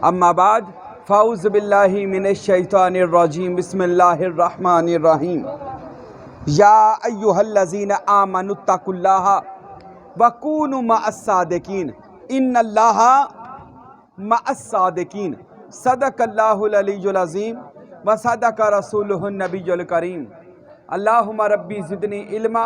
अम्मा बाद फ़ाउज़ बिल्लाहि मिनश्शैतानिर रजीम बिस्मिल्लाहिर रहमानिर रहीम। या अय्युहल्लज़ीना आमनुत्तकुल्लाहा वकूनु मअस्सादिकीन इन्नल्लाहा मअस्सादिकीन सदक़ल्लाहुल अलीयुल अज़ीम व सदक़ रसूलुहुन नबियुल करीम। अल्लाहुम्मा रब्बी ज़िदनी इल्मा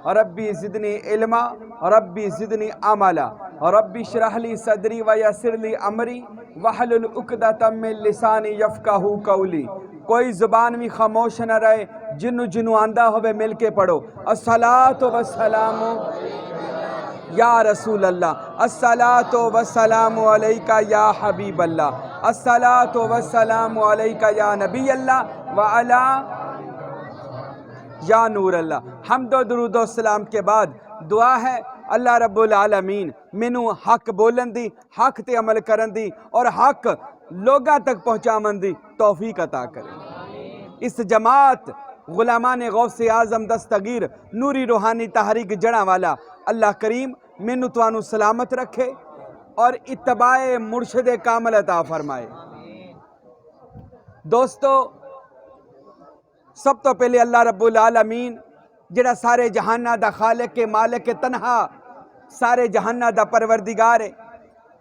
रब्बी ज़िदनी इल्मा रब्बी ज़िदनी अमला रब्बी श्रह ली सदरी व यस्सिर ली अमरी वहलुल उक़दतम मिन लिसानी यफ़क़हू क़ौली। कोई ज़ुबान भी खामोश न रहे, जिन्नु जिन्नु आंदा होवे मिल के पढ़ो। अस्सलातु वस्सलामु या रसूल अल्लाह, अस्सलातु वस्सलामु अलैका या हबीब अल्लाह, अस्सलातु वस्सलामु अलैका या नबी अल्लाह व अला या नूर अल्लाह। हम्दो दुरूदो सलाम के बाद दुआ है अल्लाह रब्बुल आलमीन मैनू हक बोलन दी, हक ते अमल करन दी और हक लोगां तक पहुँचावन दी तौफीक अता करे। इस जमात गुलामान गौसे आज़म दस्तगीर नूरी रूहानी तहरीक जड़ा वाला अल्लाह करीम मैनू तुहानू सलामत रखे और इत्तबाए मुर्शिद कामिल अता फरमाए। दोस्तों, सब तो पहले अल्लाह रब्बुल आलमीन जिहड़ा सारे जहाना दा खालिक के मालिक के तनहा सारे जहाना दा परवरदिगार है,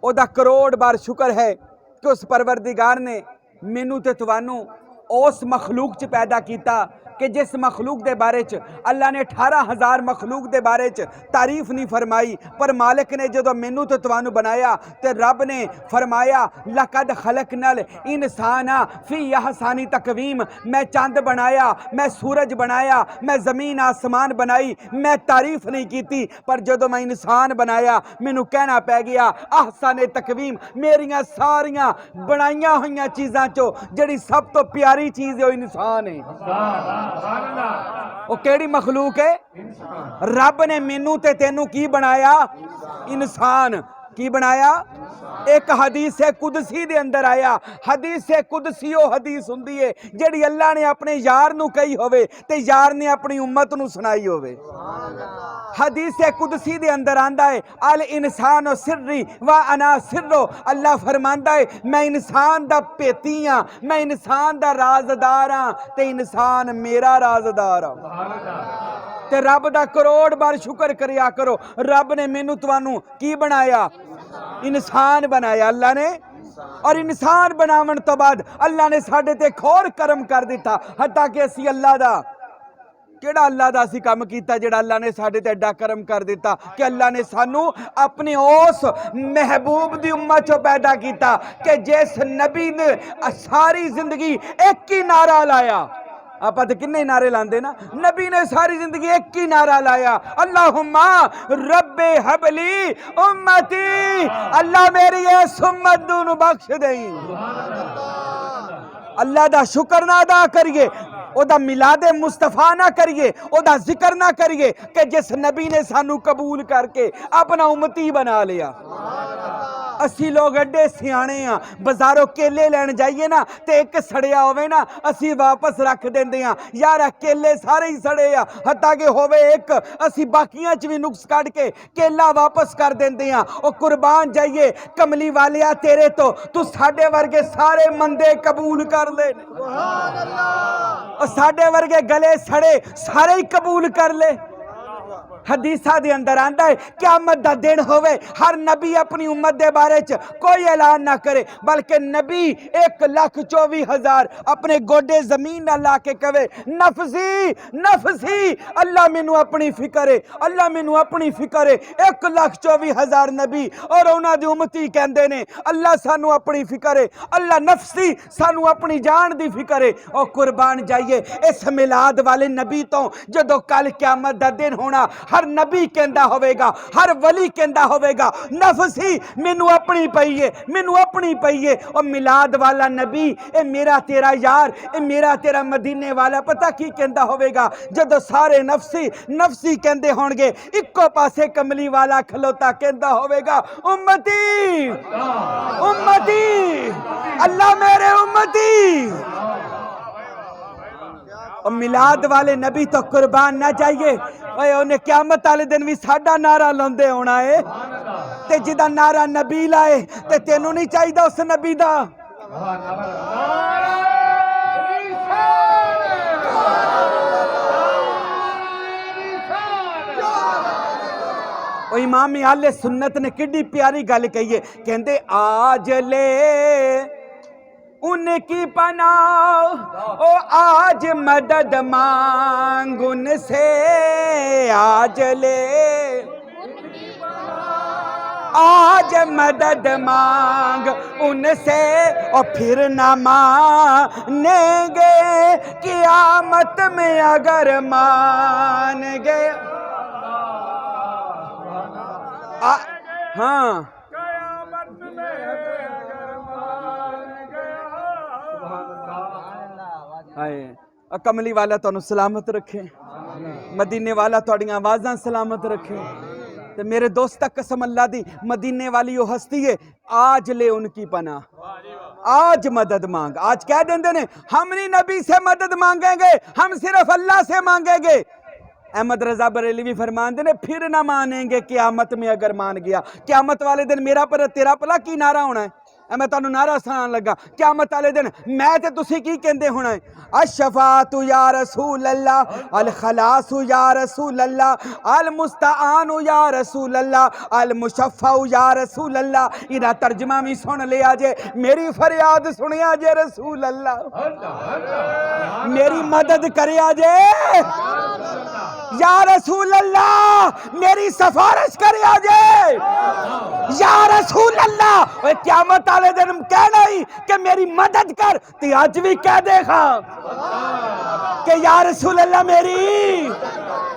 ओदा करोड़ बार शुक्र है कि उस परवरदिगार ने मैनू ते तुहानू उस मखलूक च पैदा किया कि जिस मखलूक के बारे च अल्लाह ने 18,000 मखलूक के बारे च तारीफ नहीं फरमाई, पर मालिक ने जो मैनू तो तुहानू बनाया तो रब ने फरमाया लकद खलकनल इंसाना फी अहसानी तकवीम। मैं चंद बनाया, मैं सूरज बनाया, मैं ज़मीन आसमान बनाई, मैं तारीफ नहीं की, पर जो मैं इंसान बनाया मैनू कहना पै गया अहसन तकवीम। मेरिया सारिया बनाइया हुई चीज़ों चो जिहड़ी सब तो प्यारी चीज़ है वह इंसान है। वो केड़ी मखलूक है? रब ने मैनू ते तेनू की बनाया? इंसान। की बनाया? एक हदीस कुदसी दे अंदर आया। हदीस कुदसी ओ हदीस हुंदी है जिहड़ी अल्लाह ने अपने यार नू कही होवे ते यार ने अपनी उम्मत नू सुनाई होवे। हदीस कुदसी दे अंदर आंदा है अल इंसान सिर्री व अना सिर्रो। अल्लाह फरमांदा है मैं इंसान दा पेती हां, मैं इंसान दा राजदार हां ते इंसान मेरा राजदार हां। ते रब दा करोड़ बार शुक्र करिया करो, रब ने मैनू तुहानू की बनाया? इंसान बनाया अल्लाह ने। और इंसान बनावन तो बाद अल्लाह ने साडे ते एक होर करम कर दिता, हता कि असी अल्लाह दा केड़ा अल्लाह दा असी काम कीता जेड़ा अल्लाह ने साडे ते एडा करम कर दिता कि अल्लाह ने सानू अपने उस महबूब दी उम्मत चो पैदा किया कि जिस नबी ने सारी जिंदगी एक ही नारा लाया। आप तो किन्ने नारे लांदे ना, नबी ने सारी जिंदगी एक ही नारा लाया अल्लाहुम्मा रब्बे हबली उम्मती। अल्लाह मेरी इस उम्मत नू बख्श देई। अल्लाह दा शुक्र ना अदा करिए, ओदा मिलादे मुस्तफा ना करिए, ओदा जिक्र ना करिए कि जिस नबी ने सानू कबूल करके अपना उम्मती बना लिया। असी लोग एडे सियाणे आ, बाजारों केले लैन जाइए ना तो एक सड़िया होवे ना असी वापस रख देंदे आ, यार केले सारे ही सड़े आ, हता कि होवे एक असी बाकियां च भी नुक्स कढ़ के केला वापस कर देंदे आ। ओ कुर्बान जाइए कमली वालिया तेरे तो तू साडे वर्गे सारे मंदे कबूल कर ले, साडे वर्गे गले सड़े सारे ही कबूल कर ले। हदीसा दे अंदर आंदा है क़यामत दा दिन होवे हर नबी अपनी उम्मत दे बारे च कोई ऐलान ना करे, बल्कि नबी 1,24,000 अपने गोडे जमीन ना ला के कहे नफसी नफसी, अल्लाह मैनू अपनी फिक्र है, अल्लाह मैनू अपनी फिक्र है। 1,24,000 नबी और उन्हां दी उम्मती कहंदे ने अल्लाह सानू अपनी फिक्र है, अल्लाह नफसी सानू अपनी जान दी फिक्र है। और कुर्बान जाइए इस मिलाद वाले नबी तो जदों कल क़यामत दा दिन होना हर नबी कहंदा होवेगा, हर वली कहंदा होवेगा नफसी मैनू अपनी पई है, मैनू अपनी पई है। और मिलाद वाला नबी ए मेरा तेरा यार, ए मेरा तेरा मदीने वाला पता की कहंदा होवेगा? जदों सारे नफसी नफसी कहंदे होणगे, इक्को पासे कमली वाला खलोता कहंदा होवेगा उम्मती उम्मती, अल्लाह मेरे उम्मती। और मिलाद वाले नबी तो कुर्बान ना जाइए, उन्हें क़यामत वाले दिन भी साडा नारा लांदे होना है। ते जिदा नारा नबी लाए ते तेनू नहीं चाहिए उस नबी दा। इमाम आले सुन्नत ने किड्डी प्यारी गल कही है, कहते आज ले उनकी पनाह ओ आज मदद मांग उनसे, आज ले आज मदद मांग उनसे और फिर न मानेंगे क़यामत में अगर मान गए। हाँ कमली वाला तुहानू सलामत रखे, मदीने वाला तुहाड़ियां आवाज़ां सलामत रखे। ते मेरे दोस्त कसम अल्लाह दी, मदीने वाली वो हस्ती है, आज ले उनकी पना, आज मदद मांग। आज कह देंगे ने हम नहीं नबी से मदद मांगेंगे, हम सिर्फ अल्लाह से मांगेंगे। अहमद रजा बरेली भी फरमाते ने फिर ना मानेंगे क़यामत में अगर मान गया। क़यामत वाले दिन मेरा पर तेरा भला की नारा होना है? मैं तुहानू नारा सुनान लगा क़यामत वाले दिन मैं ते तुसी की कहंदे होना है? अशफातु या रसूल अल्लाह, अल खलासु या रसूल अल्लाह, अल मुस्ताआनु या रसूल अल्लाह, अल मुशफ़्फ़उ या रसूल अल्लाह। इहदा तर्जमा भी सुन लिया जे, मेरी फरियाद सुनिया जे रसूल अल्लाह, मेरी मदद करिया जे या रसूल अल्लाह, मेरी सिफारिश करिया जे या रसूल अल्लाह। क़यामत वाले दिन कहना ही कि मेरी मदद कर, ते आज भी कह देगा कि या रसूल अल्लाह मेरी।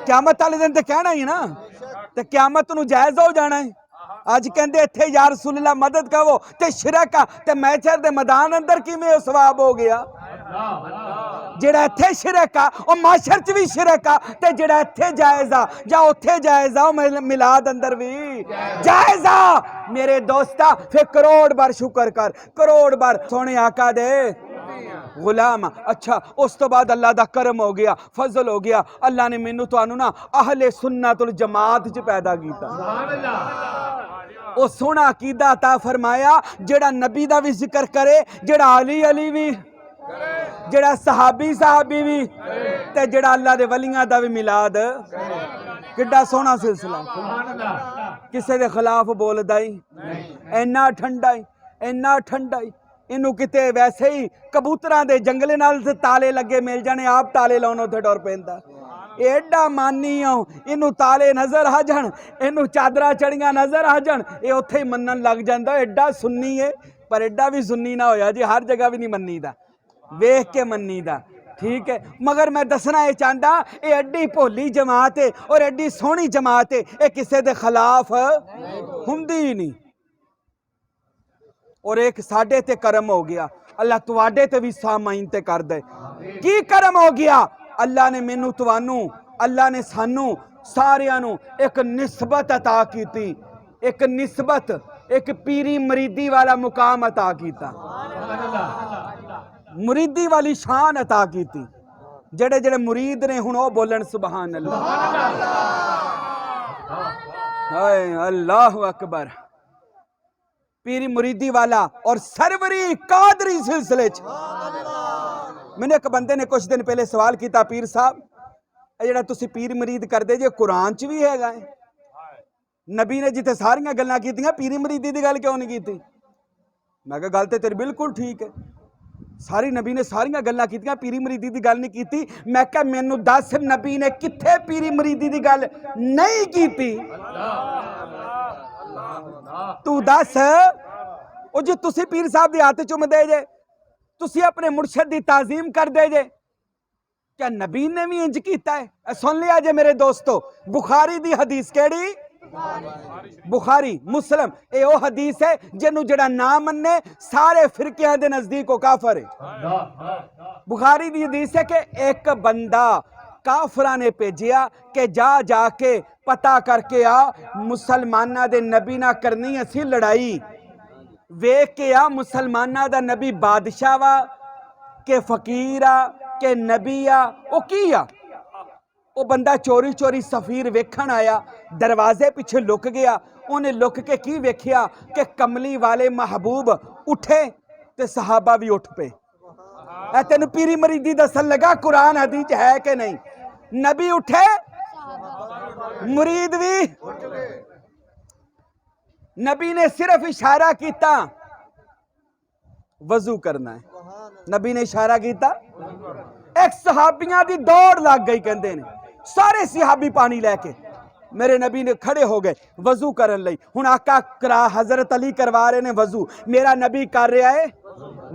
क़यामत वाले दिन तो कहना ही ना, ते क़यामत नूं जायज़ हो जाना है। अज कहते इत्थे या रसूल अल्लाह मदद करो ते शिरक आ, ते मैचर दे मैदान अंदर किवें सवाब हो गया? जेड़ा इत्थे शिरक आ और माशर च भी शिरक आ, ते जेड़ा इत्थे जायज़ आ जा उत्थे जायज़ आ, मिलाद अंदर भी जायज़ आ। मेरे दोस्ता फिर करोड़ बार शुक्र कर, करोड़ बार सोने आका दे गुलाम। अच्छा उस तो बाद अल्लाह दा करम हो गया, फजल हो गया, अल्लाह ने मैनू तुहानू ना अहले सुन्नतुल जमात च पैदा किया। वो सोना अकीदा अता फरमाया जेड़ा नबी दा भी जिक्र करे, जेड़ा अली अली भी, जेड़ा सहाबी सहाबी भी, ते जेड़ा अल्लाह दे वलियां दा भी मिलाद। किड्डा सोहना सिलसिला, किसे दे खिलाफ बोलदा ही इन्ना ठंडा ही, इन्ना ठंडा ही। इनू किते वैसे ही कबूतरां दे जंगले नाल ताले लगे मिल जाने, आप ताले लाउण उत्थे डर पैंदा। एडा मानी हो, इनू ताले नजर आ जान, इनू चादरा चढ़ियां नजर आ जान, ये उत्थे ही मनन लग जांदा। एडा सुन्नी है, पर एडा भी सुन्नी ना होया जी, हर जगह भी नहीं मन्नी दा, वेख के मन्नी दा। ठीक है, मगर मैं दसना ये चाहता ये एड्डी भोली जमात है और एड्डी सोहनी जमात है, ये किसी के खिलाफ हुंदी ही नहीं। और एक साडे ते करम हो गया, अल्लाह तुहाडे ते भी सामाइन ते कर दे। की करम हो गया? अल्लाह ने मैनू तुहानू, अल्लाह ने सानू सारियां नू एक निस्बत अता की, एक निस्बत, एक पीरी मरीदी वाला मुकाम अता किया, मुरीदी वाली शान अता की। जेड़े जेड़े मुरीद ने हुण ओ बोलन सुभान अल्लाह, हाय अल्लाहु अकबर। पीरी मुरीदी वाला और सरवरी कादरी सिलसिले च मैंने एक बंदे ने कुछ दिन पहले सवाल किया, पीर साहब जेड़ा तुसी पीर मुरीद करदे जे कुरान च भी हैगा है? नबी ने जिथे सारियां गल्लां कीतियां पीरी मुरीदी दी गल क्यों नहीं की? मैं कहा गल ते तेरी बिल्कुल ठीक है, सारी नबी ने सारियां गल्लां कीतियां, पीरी मुरीदी दी गल नहीं की। मैं कहा मैनू दस नबी ने किथे पीरी मुरीदी दी गल नहीं की? तू दस। ओ जी तुसी पीर साहब दी हाथ चुमदे जे, तुसी अपने मुर्शद दी ताजीम करदे जे, क्या नबी ने भी इंज कीता है? सुन लिया जे मेरे दोस्तों, बुखारी दी हदीस केड़ी? बुखारी मुस्लिम ए ओ हदीस है जिन्नू जेड़ा ना मन्ने सारे फिरकियां दे नजदीक ओ काफर है। बुखारी दी हदीस है कि एक बंदा काफरा ने भेजिया कि जा जाके पता करके आ मुसलमाना दे नबी ना करनी असी लड़ाई, वेख के आ मुसलमाना दा नबी बादशाह वा के फकीर आ के नबी आ, ओ की आ? ਉਹ ਬੰਦਾ ਚੋਰੀ ਚੋਰੀ ਸਫੀਰ ਵੇਖਣ ਆਇਆ, ਦਰਵਾਜ਼ੇ ਪਿੱਛੇ ਲੁਕ ਗਿਆ। ਉਹਨੇ ਲੁਕ ਕੇ ਕੀ ਵੇਖਿਆ ਕਿ ਕਮਲੀ ਵਾਲੇ ਮਹਿਬੂਬ ਉੱਠੇ ਤੇ ਸਹਾਬਾ ਵੀ ਉੱਠ ਪਏ। ਇਹ ਤੈਨੂੰ ਪੀਰੀ ਮਰੀਦੀ ਦੱਸਣ ਲਗਾ ਕੁਰਾਨ ਹਦੀਸ ਹੈ ਕਿ ਨਹੀਂ। नबी उठे मुरीद भी। नबी ने सिर्फ इशारा किया वजू करना है। नबी ने इशारा किया, एक सहाबियां दी दौड़ लग गई। कहते हैं सारे सहाबी पानी लैके मेरे नबी ने खड़े हो गए वजू करन लई। हुण आका करा हजरत अली करवा रहे ने वजू, मेरा नबी कर रहा है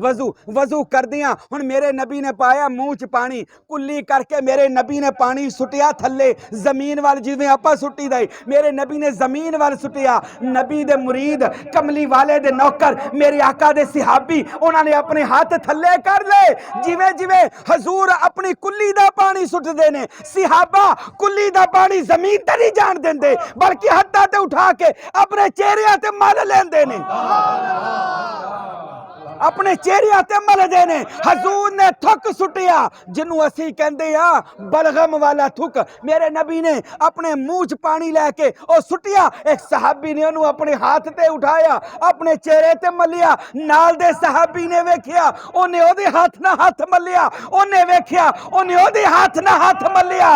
वजू। वजू कर दिया, हुण मेरे नबी ने पाया मूँह च पानी, कुल्ली करके मेरे नबी ने पानी सुटिया थले जमीन वाल, जिवें आपां सुट्टी दे। मेरे नबी ने जमीन वाल सुटिया। नबी दे मुरीद, कमली वाले दे नौकर, मेरे आका दे सिहाबी, उन्होंने अपने हाथ थले कर ले। जिवें जिवें हजूर अपनी कुल्ली दा पानी सुटदे ने, सिहाबा कुल्ली दा पानी जमीन ते नहीं जान देंदे, बल्कि हत्था ते उठा के अपने चेहरे ते मल लेंदे ने, अपने चेहरे ते मलदे ने। हजूर ने थुक सुटिया, जिन्हों असी कहते हैं बलगम वाला थुक, मेरे नबी ने अपने मुंह च पानी लैके और सुटिया। एक सहाबी ने उन्होंने अपने हाथ ते उठाया, अपने चेहरे ते मलिया। नाल दे सहाबी ने वेख्या, उन्हें ओदे हाथ ना हाथ मलिया। उन्हें वेख्या, उन्हें ओदे हाथ ना हाथ मलिया।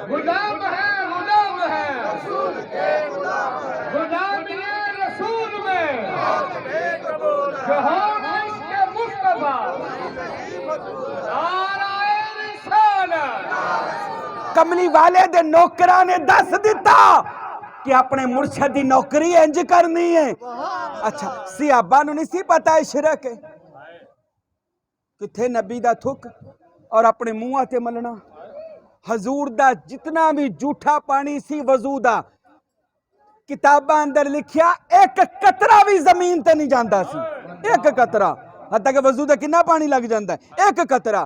गुलाम है, गुलाम है रसूल के, गुलाम ये रसूल में जहान इसके मुस्तफा नाराए रिसालत। कमली वाले दे नौकरां ने दस दिता कि अपने मुर्शद दी नौकरी इंज करनी है। अच्छा सिहाबा नूं नहीं सी पता शिरक है। किथे नबी दा थुक और अपने मुंह ते मलना। हजूर दा जितना भी झूठा पानी सी वजू दा, किताबां अंदर लिखिया एक कतरा भी जमीन ते नहीं जांदा सी। एक कतरा, हत्ता कि वजू दा कितना पानी लग जांदा है, एक कतरा।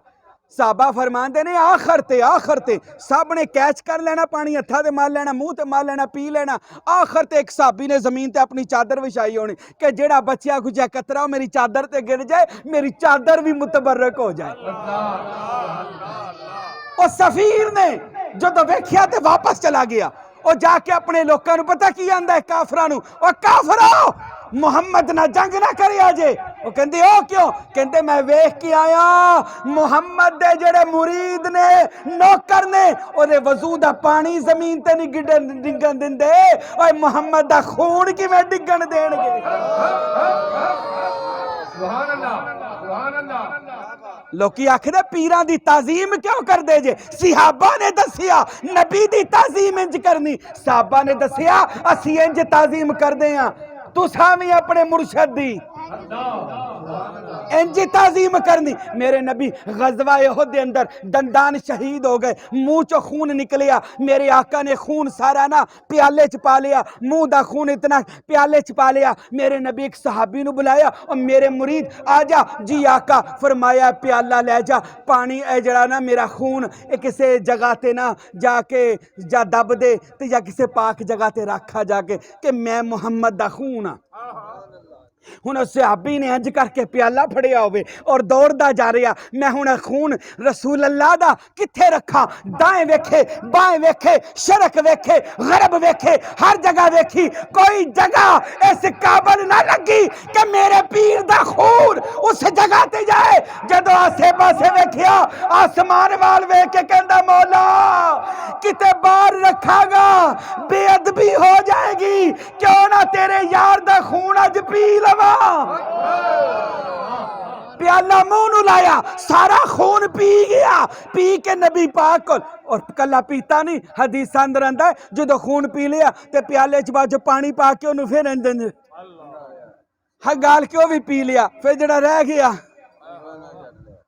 साहबा फरमांदे ने आखिर ते सब ने कैच कर लेना पानी, हत्था ते मार लेना, मुंह ते मार लेना, पी लेना। आखिर ते एक साहबी ने जमीन ते अपनी चादर विछाई होनी कि जेड़ा बचिया खुचिया कतरा मेरी चादर ते गिर जाए, मेरी चादर भी मुतबर्रक हो जाए। और सफीर ने जो तो वेख्या ते वापस चला गया। और जाके अपने लोगों को पता की आंदा है काफरां नूं, और काफरो मुहम्मद ना जंग ना करे अजे। वो कहंदे ओ क्यों? कहंदे मैं वेख के आया मुहम्मद दे जेड़े मुरीद ने, नौकर ने, ओदे वजू दा पानी जमीन ते नहीं डिगन दिंदे, ओए मुहम्मद दा खून किवें डिगन देणगे। सुभान अल्लाह, सुभान अल्लाह। लोकी आखदे पीरां दी ताजीम क्यों कर दे जे? सिहाबा ने दसिया नबी दी ताजीम इंज करनी। साहबा ने दसिया असी इंज ताजीम करदे हां, तुसां भी अपने मुर्शद दी इंज ताजीम करनी। मेरे नबी गजवा यहूद दे अंदर दंदान शहीद हो गए, मुंह चो खून निकलिया। मेरे आका ने खून सारा ना प्याले च पा लिया, मुंह दा खून इतना प्याले च पा लिया। मेरे नबी एक सहाबी नूं बुलाया और मेरे मुरीद आ जा। जी आका, फरमाया प्याला ले जा, पानी ए जड़ा ना मेरा खून किसी जगह ते ना जाके जा दब दे ते या किसी पाक जगह ते रखा जाके कि मैं मुहम्मद दा खून आ। हुण सहाबी ने इंज करके प्याला फड़िया होवे और दौड़दा जा रहा, मैं हुण खून रसूल अल्लाह दा किथे रखा? दाएं वेखे, बाएं वेखे, शरक वेखे, गरब वेखे, हर जगह वेखी, कोई जगह इस काबल ना लगी कि मेरे पीर दा खून उस जगह ते जाए। जदों आसे पासे वेखिया, आसमान वाल वेख के कहंदा मौला किते बाहर रखागा बेअदबी हो जाएगी, क्यों ना तेरे यार दा खून अज पी लवा। प्याला मुंह नूं लाया, सारा खून पी गया। पी के नबी पाक को, और कला पीता नहीं, हदीस अंदर आंदा है जो खून पी लिया ते प्याले च बाजो पानी पा के उन्हें फिर इंज गाल के भी पी लिया, फिर जड़ा रह गया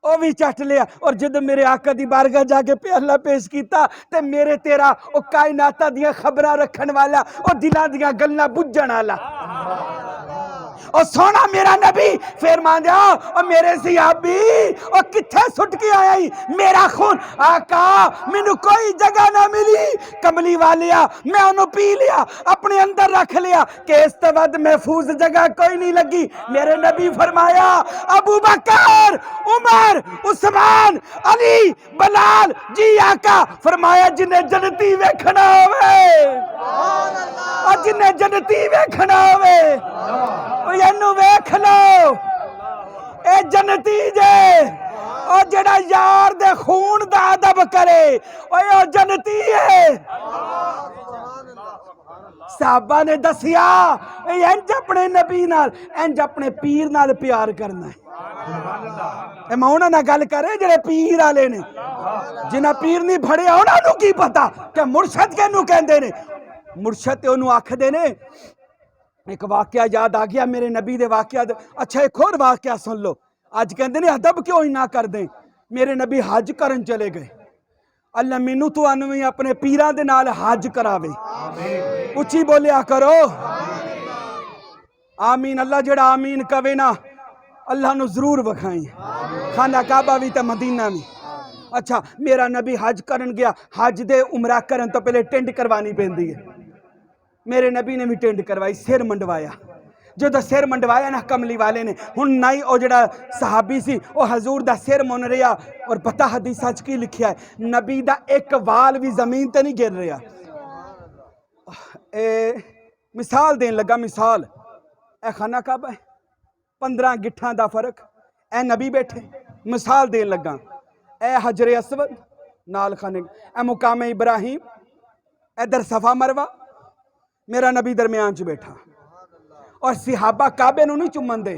वो भी चट लिया। और जब मेरे आका दी बारगाह जाके प्याला पेश किया ते मेरे तेरा वो कायनाता दियां खबरां रखन वाला, वो दिलां दियां गल्लां बुझण वाला, और सोना मेरा नबी फिर मांगया और मेरे सियाबी और किथे सुट के आया ही मेरा खून आका मैनू कोई जगह ना मिली कमली वालिया मैं उन्होंने पी लिया अपने अंदर रख लिया कि इस तो वध महफूज जगह कोई नहीं लगी। मेरे नबी फरमाया अबू बकर उमर उस्मान अली बलाल जी आका फरमाया जिन्हें जन्नती वेखना होवे और जिन्हें जन्नती वेखना होवे इनू वेख लो ए जन्नती जे और जेड़ा यार दे खून दा अदब करे ओ जन्नती है। साहबा ने दसिया इंज अपने नबी नाल इंज अपने पीर नाल प्यार करना है। मैं उन्हां नाल गल करे जेड़े पीर वाले ने जिन्हां पीर नहीं फड़िया उन्हां नूं की पता कि मुर्शद किहनूं कहंदे ने। मुर्शद ते उहनूं आखदे ने। एक वाकया याद आ गया मेरे नबी दे वाकया। अच्छा एक होर वाकया सुन लो। अज कहंदे ने अदब क्यों इन्ना करदे। मेरे नबी हज करन चले गए। अल्लाह मैनू तुहानू भी अपने पीरां दे नाल हज करावे। उच्ची बोलिया करो आमीन। अल्लाह जेड़ा आमीन कवे ना अल्लाह नू जरूर वखाई खाना काबा भी ते मदीना भी। अच्छा मेरा नबी हज करन गया। हज दे उमरा करन तो पहले टेंड करवानी पैंदी है। मेरे नबी ने भी टेंड करवाई सिर मंडवाया। जो सिर मंडवाया ना कमली वाले ने हुण नहीं ओ जेड़ा सहाबी सी ओ हजूर दा सिर मुन रहा। और पता हदीसां च की लिखिया है नबी दा एक वाल भी जमीन ते नहीं गिर रहा। मिसाल देन लगा मिसाल ए खाना काबा है 15 गिट्ठां दा फर्क ए नबी बैठे मिसाल देन लगा ए हजरे असवद नाल खाने ए मुकामे इब्राहिम इधर सफा मरवा मेरा नबी दरमियान च बैठा। और सिहाबा काबे नूं नहीं चुमन दे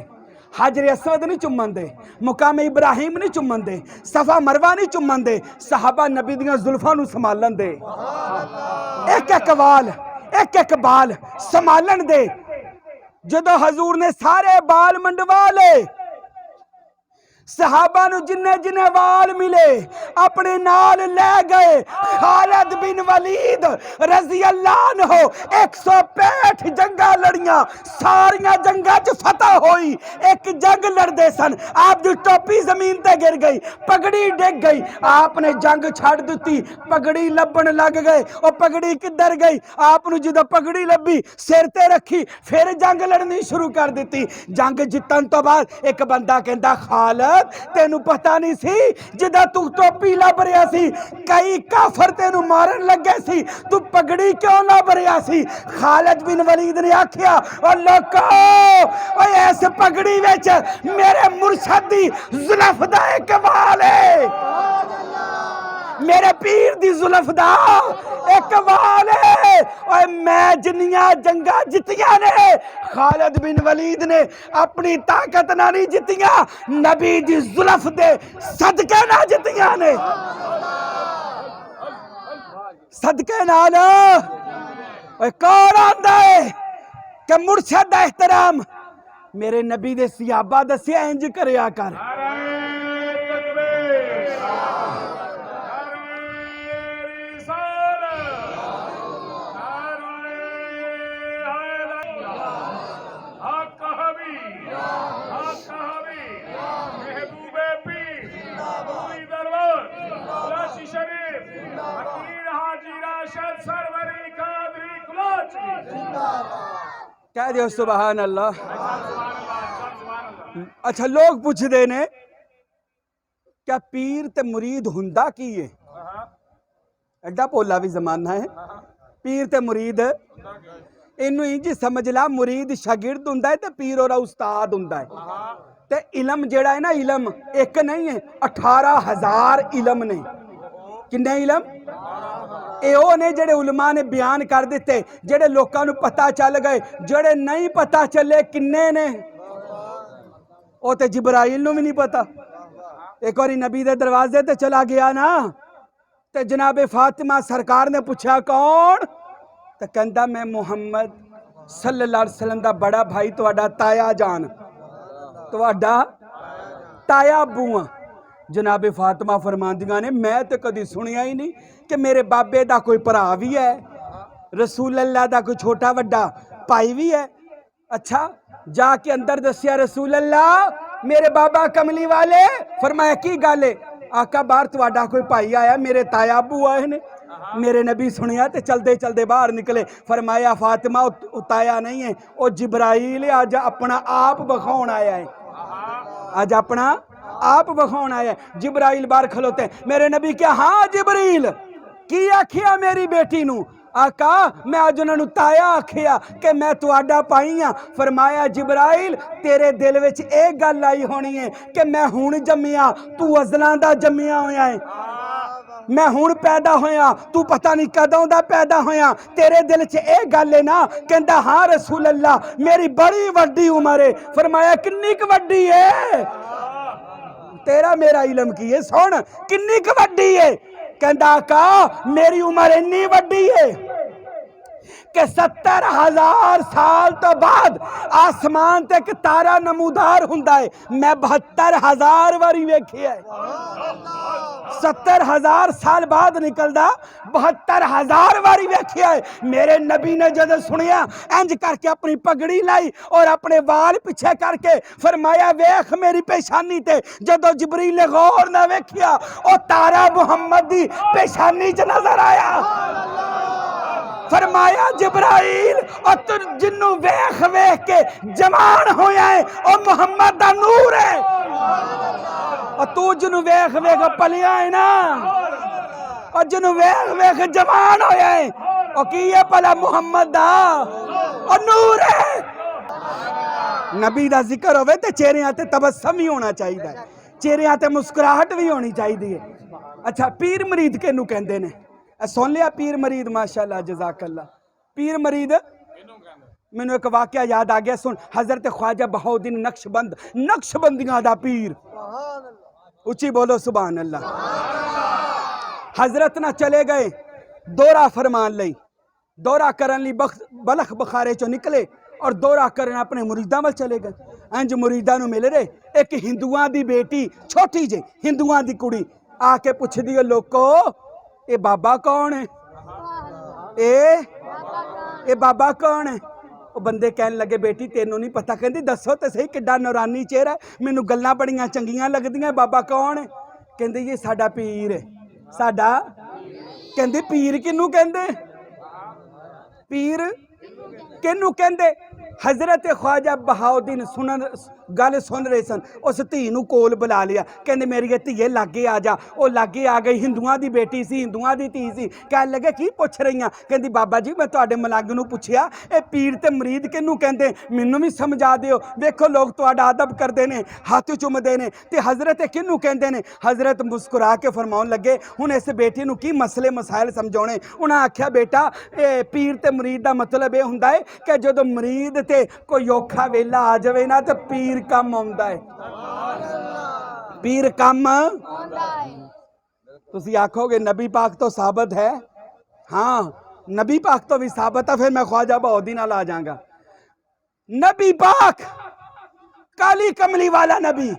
हजरे असवद नहीं चुमन दे मुकामे इब्राहिम नहीं चुमन दे सफा मरवा नहीं चुमन दे। सहाबा नबी दियां जुल्फां नूं संभालन दे एक एक वाल एक एक बाल संभालन दे। जदों हजूर ने सारे बाल मंडवा ले सहाबा नूं जिन्ने जिन्ने वाल मिले अपने नाल ले गए। खालिद बिन वलीद रजी अल्लाह अन्हु 165 जंगा लड़ियां सारियां जंगा च फतह होई। एक जंग लड़दे सन आप दी टोपी जमीन ते गिर गई पगड़ी डिग गई। आपने जंग छड़ दिती पगड़ी लभण लग गए। और पगड़ी किधर गई आपनू जदों पगड़ी लभी सिर ते रखी फिर जंग लड़नी शुरू कर दी। जंग जितन तो बाद एक बंदा कहंदा खालिद तेनू पता नहीं सी जिदा तू टोपी लभ रहा सी कई काफर तेनू मारन लगे सी तू पगड़ी क्यों लभ रहा सी। खालिद बिन वलीद ने आखिया और लोको इस पगड़ी विच मेरे मुर्शद दी जुल्फ दा एक वाल है मेरे पीर दी जुल्फ दा एक वाल है। और मैं जिन्नियां जंगा जितियां ने खालिद बिन वलीद ने अपनी ताकत ना नहीं जितियां नबी दी जुल्फ दे सदके ना जितियां ने। सदके नाल कौन आंदा है कि मुर्शद दा एहतराम मेरे नबी दे सियाबा दसिया इंज करया कर। कह दियो सुभान अल्लाह। अच्छा लोग पूछते ने क्या पीर ते मुरीद हुंदा की है। एडा भोला भी जमाना है पीर ते मुरीद इनू इंज समझ ला मुरीद शागिर्द हुंदा है ते पीर और उस्ताद हुंदा है। ते इलम जेड़ा है ना इलम एक नहीं है 18,000 इलम ने। किन्ने इलम ए ने जेड़े उलमा ने बयान कर दिते जेड़े लोकां नू पता चल गए जेड़े नहीं पता चले किन्ने ने ओ ते जिब्राइल नू भी नहीं पता। एक बार नबी दे दरवाजे ते चला गया ना ते जनाबे फातिमा सरकार ने पूछा कौन ते कहंदा मैं मुहम्मद सल्लल्लाहु अलैहि वसल्लम दा बड़ा भाई तुहाडा ताया जान तुहाडा ताया बूआ। जनाबे फातिमा फरमांदियां ने मैं तो कभी सुनिया ही नहीं कि मेरे बाबे दा कोई भरा भी है रसूल अल्लाह दा कोई छोटा वड्डा भाई भी है। अच्छा जाके अंदर दसिया रसूल अल्लाह मेरे बाबा कमली वाले। फरमाया की गल है? आका बाहर तुहाडा कोई भाई आया, मेरे ताया अबू आए ने। मेरे नबी सुनिया ते चलते चलते बाहर निकले। फरमाया फातिमा वो ताया नहीं है, वो जिब्राइल अज अपना आप बखाउन आया है, अज अपना आप बखाउन आया है। जिब्राइल बाहर खलोते हैं। मेरे नबी क्या हाँ जिब्रील की आखिया मेरी बेटी नू? आका मैं अज उन्होंने ताया आखिया कि मैं तुहाडा पाई हाँ। फरमाया जिब्राइल तेरे दिल विच एक गल आई होनी है कि मैं हुण जम्मिया, तू अज़लां दा जम्मिया होया है। मैं हुण पैदा होया, तू पता नहीं कदों दा पैदा होया। तेरे दिल च एक गल है ना? कहंदा हाँ रसूल अल्लाह मेरी बड़ी वड्डी उम्र है। फरमाया किन्नी क वड्डी है? तेरा मेरा इलम की है, सुन किन्नी क वड्डी है? कहंदा आका मेरी उम्र इन्नी वड्डी है कि 70,000 साल तो बाद आसमान ते एक तारा नमूदार हुंदा है। मैं 72,000 वारी वेखिया है। 70,000 साल बाद निकलदा 72,000 वारी वेखिया है। मेरे नबी ने जब सुनिया इंज करके अपनी पगड़ी लाई और अपने वाल पीछे करके फरमाया वेख मेरी पेशानी ते। जदों जिब्रील ने गौर ना वेखिया ओ तारा मुहम्मद दी पेशानी च नजर आया। फरमाया जिब्राइल और तू जिन्नू वेख वेख के जवान होया है ओ मुहम्मद दा नूर है, और तू जिन्नू वेख वेख पलिया है ना, और जिन्नू वेख वेख जवान होया है और की है भला मुहम्मद दा और नूर है। नबी दा जिक्र होवे ते चेहरियां ते तबस्सुम भी होना चाहिए, चेहरियां ते मुस्कुराहट भी होनी चाहिए। अच्छा पीर मरीद किनू कहंदे ने? सुन लिया पीर मरीद? माशाअल्लाह जज़ाकल्लाह। पीर मरीद मैनू एक वाकया याद आ गया। सुन हजरत ख्वाजा बहाउद्दीन नक्शबंद, नक्शबंदियां दा पीर, उची बोलो सुभान अल्लाह। हजरत ना चले गए दौरा फरमान लई, दौरा करन लई बलख बुखारे चो निकले और दौरा करन अपने मुरीदां वल चले गए। इंज मुरीदां नू मिल रहे एक हिंदुआं दी बेटी छोटी जी हिंदुआं दी कुड़ी आके पुछदी है लोको ये बाबा कौन है? ए बाबा कौन है? वो बंदे कहन लगे बेटी तेनों नहीं पता? कहती दसो तो सही किड्डा नूरानी चेहरा, मैनू गल्लां बड़ियां चंगियां लगदियां। बाबा कौन है? कहंदी ये साडा पीर है। साडा? कहंदी पीर किनू कहंदे? पीर किनू कहंदे? हजरत ख्वाजा बहाउद्दीन गल सुन रहे सन। उस धी नू कोल बुला लिया, कहंदे मेरी धीए लागे आ जा। वो लागे आ गई, हिंदुआं दी बेटी सी, हिंदुआं दी धी सी। कह लगे की पुछ रही? कहंदी बाबा जी मैं तुहाडे मलंग नू पुछया ए पीर ते मरीद किनू कहंदे, मैनू भी समझा दिओ। देखो लोग तुहाडा अदब करदे ने, हत्थ चुमदे ने, ते हजरत किनू कहंदे ने? हजरत मुस्कुरा के फरमाउण लगे हुण इस बेटी नू की मसले मसाइल समझाउणे। उन्हें आख्या बेटा ए पीर ते मरीद दा मतलब ये हुंदा है कि जदों मरीद ते कोई औखा वेला आ जावे ना तो पीर कम आउंदा है। पीर कम तुसी आखोगे नबी पाक तो साबित है। हाँ नबी पाक तो भी साबित है। फिर मैं ख्वाजा बहाउद्दीन नाल आ जाऊंगा। नबी पाक काली कमली वाला नबी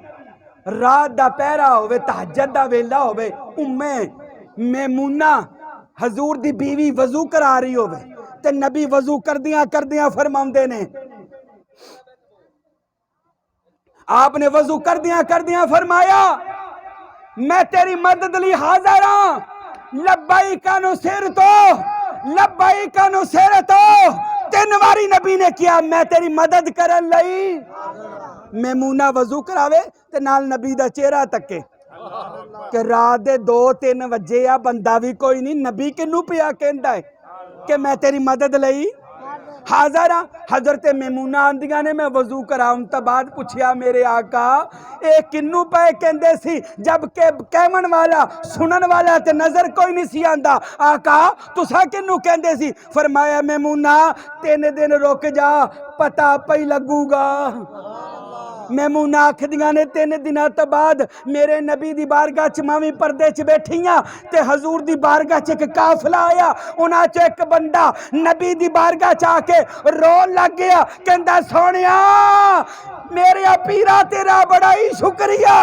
रात दा पहरा होवे, तहज्जुद दा वेला होवे, उम्मे मैमूना हजूर दी बीवी वजू करा रही होवे ते नबी वजू करदियां करदियां फरमाउंदे ने, आपने वजू करदियां करदियां फरमाया मैं तेरी मदद लई हाजिर हां। लब्बैका नु सिर तो, लब्बैका नु सिर तो 3 बारी नबी ने किया मैं तेरी मदद करन लई। मैमूना वजू करावे ते नाल नबी दा चेहरा तके कि रात दे 2-3 बजे आ, बंदा भी कोई नहीं, नबी किनू पिया कहंदा है कि मैं तेरी मदद लई हाज़र हाँ। हजरत मैमूना आंदियां ने मैं वजू कराउन तो बाद पूछया मेरे आका ए किन्नू पे कहंदे सी, जबकि कहवन वाला सुनन वाला ते नजर कोई नहीं सी आंदा। आका तुसा किन्नू कहंदे सी? फरमाया मैमूना 3 दिन रुक जा पता पई लगूगा। मैमूना आखदियां ने 3 दिनों तो बाद मेरे नबी दी बारगाह च मैं भी पर्दे च बैठी हाँ ते हजूर दी बारगाह च एक काफिला आया। उन्हां च एक बंदा नबी दी बारगाह च आके रोन लग गया, कहंदा सोनिया मेरे पीरा तेरा बड़ा ही शुक्रिया,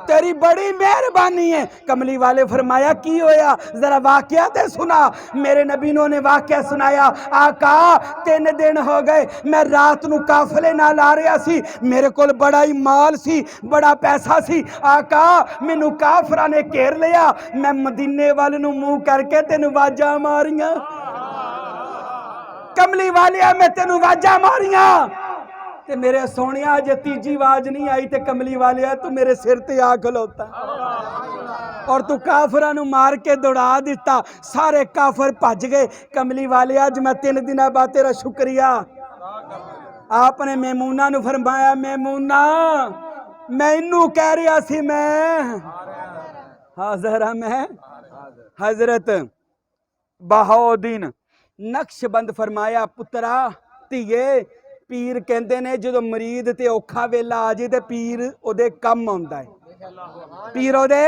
तेरी बड़ी मेहरबानी है। कमली वाले फरमाया की होया, जरा वाकया ते सुना। मेरे नबी ने वाकया सुनाया, आका 3 दिन हो गए मैं रात नू काफले नाल आ रहा सी, मेरे कोल बड़ा ही माल सी, बड़ा पैसा सी। आका मैनू काफरा ने घेर लिया, मैं मदीने वाल नू मुंह करके तेन वाजा मारियां। कमली वालिया मैं तेन वाजा मारियां ते मेरे सोनिया जे तीजी आवाज नहीं आई ते कमली वालिया तू मेरे सिर ते आ खलोता और तू काफरा नू मार के दौड़ा दिता। सारे काफर भज गए। कमली वालिया अज मैं 3 दिन बाद तेरा शुक्रिया। आपने मैमूना नू फरमाया, मैमूना मैं इनू कह रहा सी, मैं हाजरा मैं हजरत बहाउद्दीन नक्शबंद फरमाया, पुत्रा धीए पीर कहते ने जो मरीद ते औखा वेला आ जाए तो पीर ओदे कम आउंदा है। पीर ओदे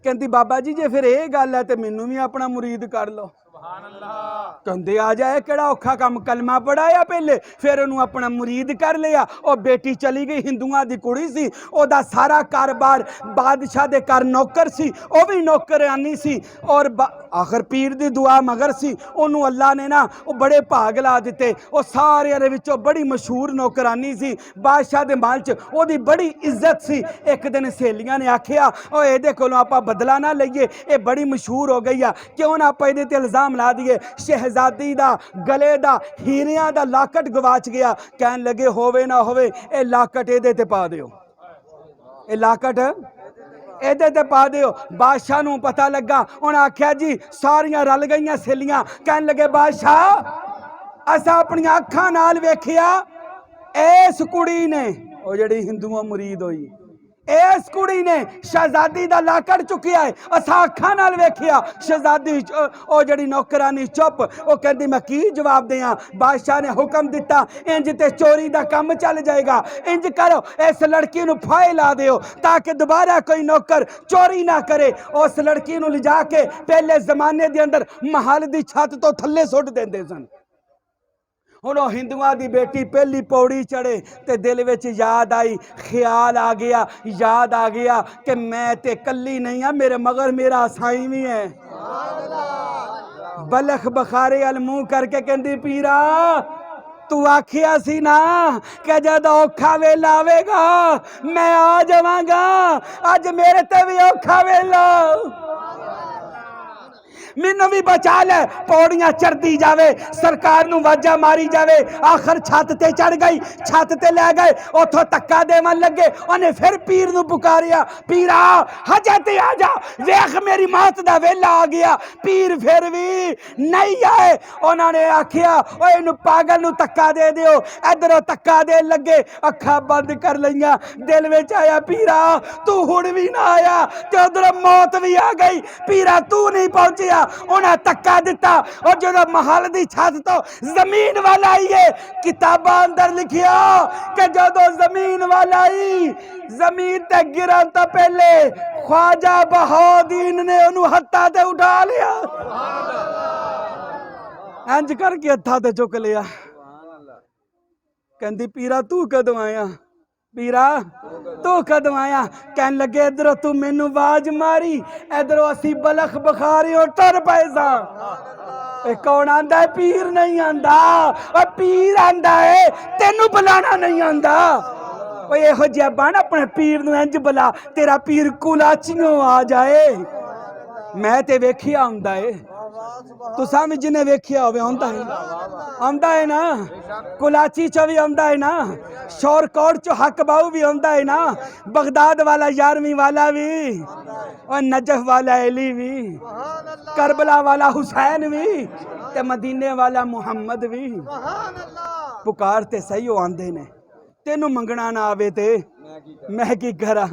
कहती बाबा जी जे फिर ये गल है तो मैनू भी अपना मुरीद कर लो। कहते आ जाए केड़ा औखा काम, कलमा पढ़ाया पहले फिर उन्होंने अपना मुरीद कर लिया। और बेटी चली गई, हिंदुआ की कुड़ी सी, ओदा सारा कारोबार बादशाह दे घर नौकर सी, वह भी नौकरानी सी और आखिर पीर दी दुआ मगर सी। ओनू अल्लाह ने ना वो बड़े भाग ला दिते। वो सारे दे विचों बड़ी मशहूर नौकरानी सी, बादशाह दे महल च ओदी बड़ी इज्जत सी। एक दिन सहेलियां ने आखिया ओ इहदे कोलों आपां बदला ना लईए, ये बड़ी मशहूर हो गई आ, क्यों ना आपां इहदे ते इल्जाम ला दिए। शहजादी दा गले दा हीरियां दा लाकट गवाच गया। कहन लगे होवे ना होवे ये लाकट इहदे ते पा दिओ, ये लाकट एदे ते पा दिओ। बादशाह नू पता लगा, उन्हें आख्या जी सारियां रल गईयां सहेलियां। कहन लगे बादशाह असा अपनी अखां नाल वेखिया इस कुड़ी ने, ओ जिहड़ी हिंदुओं मुरीद होई, इस कुड़ी ने शहजादी दा लाकड़ चुकिया है। असा अखां नाल वेखिया। शहजादी ओ जिहड़ी नौकरानी चुप, ओ कहंदी मैं की जवाब दें। बादशाह ने हुक्म दिता इंज ते चोरी दा काम चल जाएगा। इंज करो इस लड़की नू फाहे ला दिओ ताकि दोबारा कोई नौकर चोरी ना करे। उस लड़की नू लिजा के पहले जमाने दे अंदर महल दी छत तो थल्ले सुट देंदे सन। हुण हिंदुआ दी बेटी पहली पौड़ी चढ़े ते दिल विच याद आई, ख्याल आ गया, याद आ गया कि मैं ते कल्ली नहीं हाँ, मेरे मगर मेरा साईं भी है। बलख बखारे अल मुंह करके कहंदी पीरा तू आखिया सी ना कि जद औखा वेला आवेगा मैं आ जावांगा, अज मेरे ते भी औखा वेला, मैनू भी बचा ले। पौड़ियां चढ़ती जावे, सरकार नू वाजा मारी जावे। आखिर छत ते चढ़ गई, छत ते ले गए, उथों धक्का देवन लगे। उन्हें फिर पीर नू पुकारिया, पीरा हजे ते आ जा, वेख मेरी मौत दा वेला आ गया। पीर फिर भी नहीं आए। उन्होंने आखिया ओए इनू पागल नू धक्का दे दिओ। इधरों धक्का दे लगे, अखा बंद कर लईयां। दिल विच आया पीरा तू हुण भी ना आया ते उधरों मौत भी आ गई। पीरा तू नहीं पहुंचिया। उन्हें धक्का दिता और जो महल की छत तो जमीन वाला आई है। किताबा अंदर लिखिया कि जो जमीन वाला आई, जमीन ते गिरन तो पहले ख्वाजा बहाउद्दीन ने उन्होंने हत्था ते उठा लिया, इंज करके हत्था ते चुक लिया। कहती पीरा तू कदों आया, पीरा तू कदों आया। कहन लगे इधरों तू मैनू आवाज मारी, इधरों असी बलख बखारी टुर पे सा। कौन आंदा है? पीर नहीं आंदा, पीर आंदा है, तेनू बुलाना नहीं आंदा। यहो जिहा बन अपने पीर नू इंज बुला, तेरा पीर कुलाचियों आ जाए। मैं ते वेखिया आंदा है, तुसां भी जिन्हें वेखिया होवे आंदा है, आंदा है ना। कुलाची चो भी आंदा है ना, शौरकोट चो हक बाऊ भी आंदा है ना, बगदाद वाला 11वीं वाला भी, और नजफ वाला अली भी, करबला वाला हुसैन भी, ते मदीने वाला मुहम्मद भी। पुकार ते सही हो आंदे ने, तेनू मंगना ना आवे ते मैं की करा।